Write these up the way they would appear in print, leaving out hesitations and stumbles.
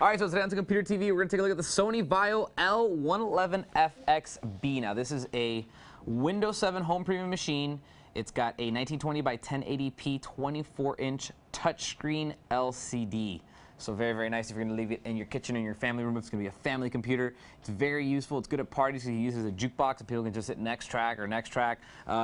All right, so today on Computer TV, we're going to take a look at the SONY VAIO L111FX-B. Now, this is a Windows 7 home premium machine. It's got a 1920 by 1080p 24-inch touchscreen LCD. So very, very nice if you're going to leave it in your kitchen or in your family room. It's going to be a family computer. It's very useful. It's good at parties. You can use it as a jukebox, and people can just hit next track or next track.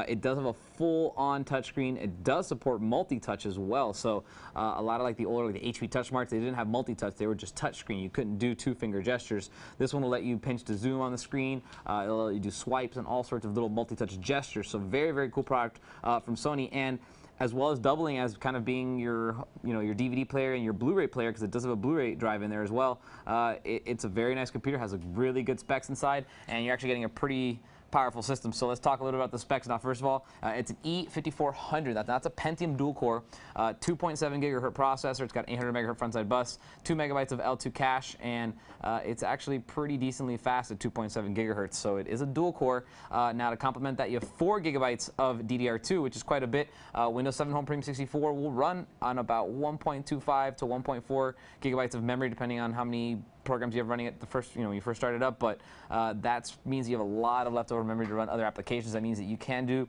It does have a full-on touchscreen. It does support multi-touch as well. So a lot of like the older, like the HP touch marks, they didn't have multi-touch. They were just touchscreen. You couldn't do two-finger gestures. This one will let you pinch to zoom on the screen. It'll let you do swipes and all sorts of little multi-touch gestures. So very, very cool product from Sony. And as well as doubling as kind of being your, your DVD player and your Blu-ray player, because it does have a Blu-ray drive in there as well. It's a very nice computer, has a really good specs inside, and you're actually getting a pretty powerful system. So let's talk a little bit about the specs now. First of all, it's an E5400. That's a Pentium dual-core, 2.7 gigahertz processor. It's got 800 megahertz frontside bus, 2 megabytes of L2 cache, and it's actually pretty decently fast at 2.7 gigahertz. So it is a dual-core. Now to complement that, you have 4 gigabytes of DDR2, which is quite a bit. Windows 7 Home Premium 64 will run on about 1.25 to 1.4 gigabytes of memory, depending on how many programs you have running at the first, when you first started up, but that means you have a lot of leftover memory to run other applications. That means that you can do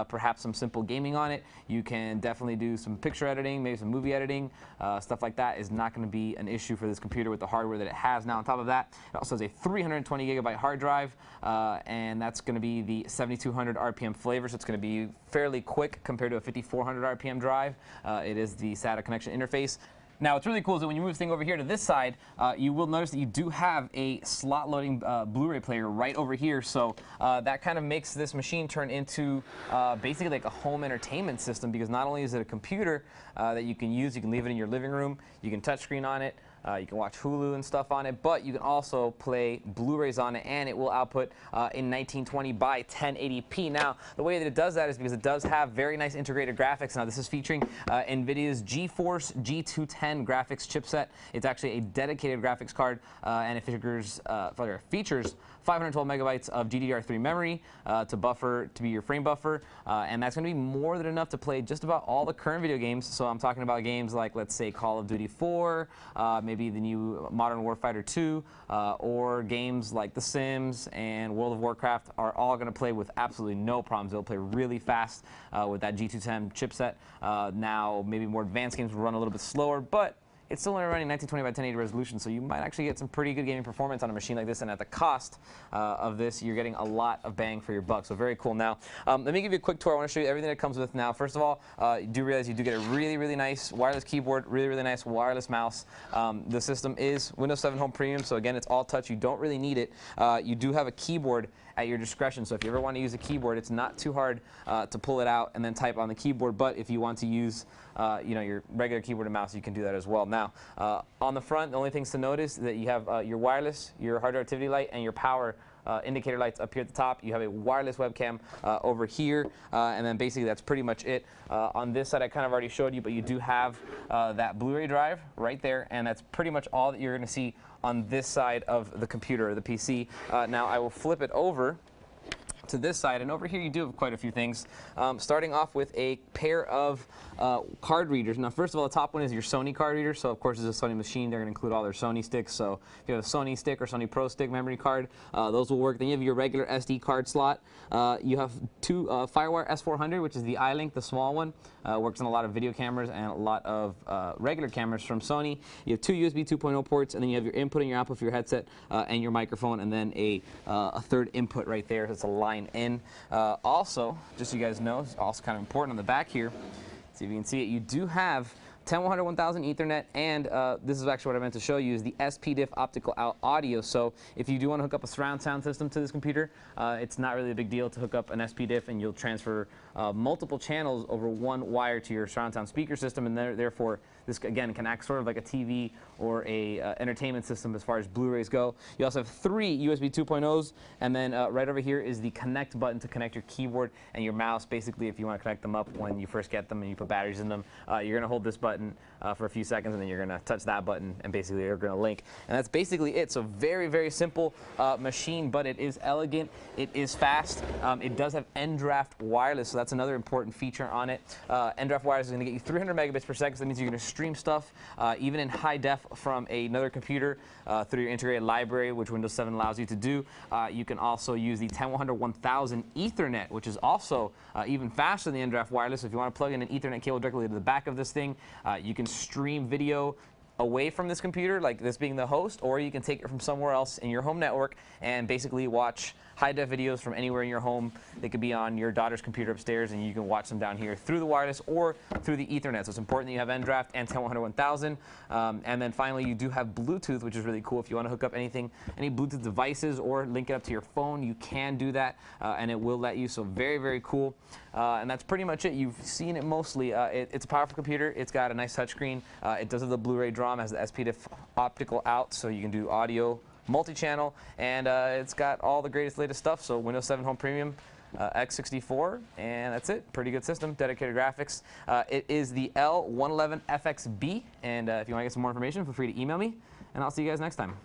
perhaps some simple gaming on it. You can definitely do some picture editing, maybe some movie editing. Stuff like that is not going to be an issue for this computer with the hardware that it has. Now on top of that, it also has a 320 gigabyte hard drive, and that's going to be the 7200 RPM flavor, so it's going to be fairly quick compared to a 5400 RPM drive. It is the SATA connection interface. Now, what's really cool is that when you move this thing over here to this side, you will notice that you do have a slot-loading Blu-ray player right over here. So that kind of makes this machine turn into basically like a home entertainment system, because not only is it a computer that you can use, you can leave it in your living room, you can touchscreen on it, you can watch Hulu and stuff on it, but you can also play Blu-rays on it, and it will output in 1920 by 1080p. Now, the way that it does that is because it does have very nice integrated graphics. Now, this is featuring NVIDIA's GeForce G210 graphics chipset. It's actually a dedicated graphics card, and it features 512 megabytes of DDR3 memory to be your frame buffer, and that's going to be more than enough to play just about all the current video games. So I'm talking about games like, let's say, Call of Duty 4, maybe the new Modern Warfighter 2, or games like The Sims and World of Warcraft are all going to play with absolutely no problems. They'll play really fast with that G210 chipset. Now, maybe more advanced games will run a little bit slower, but it's still only running 1920 by 1080 resolution, so you might actually get some pretty good gaming performance on a machine like this, and at the cost of this, you're getting a lot of bang for your buck, so very cool. Now, let me give you a quick tour. I want to show you everything that comes with now. First of all, you do realize you do get a really, really nice wireless keyboard, really, really nice wireless mouse. The system is Windows 7 Home Premium, so again, it's all touch. You don't really need it. You do have a keyboard at your discretion, so if you ever want to use a keyboard, it's not too hard to pull it out and then type on the keyboard, but if you want to use your regular keyboard and mouse, you can do that as well. Now, on the front, the only things to notice is that you have your wireless, your hard activity light, and your power indicator lights up here at the top. You have a wireless webcam over here, and then basically that's pretty much it. On this side, I kind of already showed you, but you do have that Blu-ray drive right there, and that's pretty much all that you're going to see on this side of the computer or the PC. Now, I will flip it over to this side, and over here you do have quite a few things, starting off with a pair of card readers. Now, first of all, the top one is your Sony card reader, so of course it's a Sony machine. They're going to include all their Sony sticks, so if you have a Sony stick or Sony Pro stick memory card, those will work. Then you have your regular SD card slot. You have two Firewire S400, which is the iLink, the small one. Works on a lot of video cameras and a lot of regular cameras from Sony. You have two USB 2.0 ports, and then you have your input and your output for your headset and your microphone, and then a third input right there. It's a line in. Also, just so you guys know, it's also kind of important on the back here. See if you can see it. You do have 10100 1000 Ethernet, and this is actually what I meant to show you, is the SPDIF optical out audio. So if you do want to hook up a surround sound system to this computer, it's not really a big deal to hook up an SPDIF, and you'll transfer multiple channels over one wire to your surround sound speaker system, and therefore this again can act sort of like a TV or a entertainment system as far as Blu-rays go. You also have 3 USB 2.0s, and then right over here is the connect button to connect your keyboard and your mouse. Basically, if you want to connect them up when you first get them and you put batteries in them, you're going to hold this button for a few seconds, and then you're going to touch that button, and basically you're going to link. And that's basically it. So very, very simple machine, but it is elegant. It is fast. It does have end-draft wireless, so that's another important feature on it. End-draft wireless is going to get you 300 megabits per second, so that means you're going to stream stuff, even in high def from another computer through your integrated library, which Windows 7 allows you to do. You can also use the 10100/1000 Ethernet, which is also even faster than the end-draft wireless. If you want to plug in an Ethernet cable directly to the back of this thing, you can stream video away from this computer, like this being the host, or you can take it from somewhere else in your home network and basically watch high-def videos from anywhere in your home. They could be on your daughter's computer upstairs, and you can watch them down here through the wireless or through the Ethernet. So it's important that you have end-draft and 10100/1000. And then finally, you do have Bluetooth, which is really cool. If you want to hook up any Bluetooth devices or link it up to your phone, you can do that, and it will let you. So very, very cool. And that's pretty much it. You've seen it mostly. It's a powerful computer. It's got a nice touchscreen. It does have the Blu-ray DROM, has the SPDIF optical out, so you can do audio multi-channel, and it's got all the greatest latest stuff. So Windows 7 Home Premium, x64, and that's it. Pretty good system, dedicated graphics. It is the L111FXB, and if you want to get some more information, feel free to email me, and I'll see you guys next time.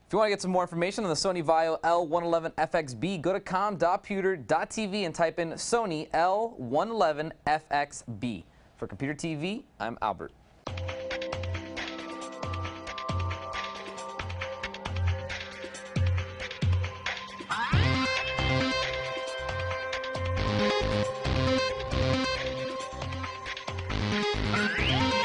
If you want to get some more information on the SONY VAIO L111FXB, go to com.pewter.tv and type in SONY L111FXB. For Computer TV, I'm Albert. Yeah.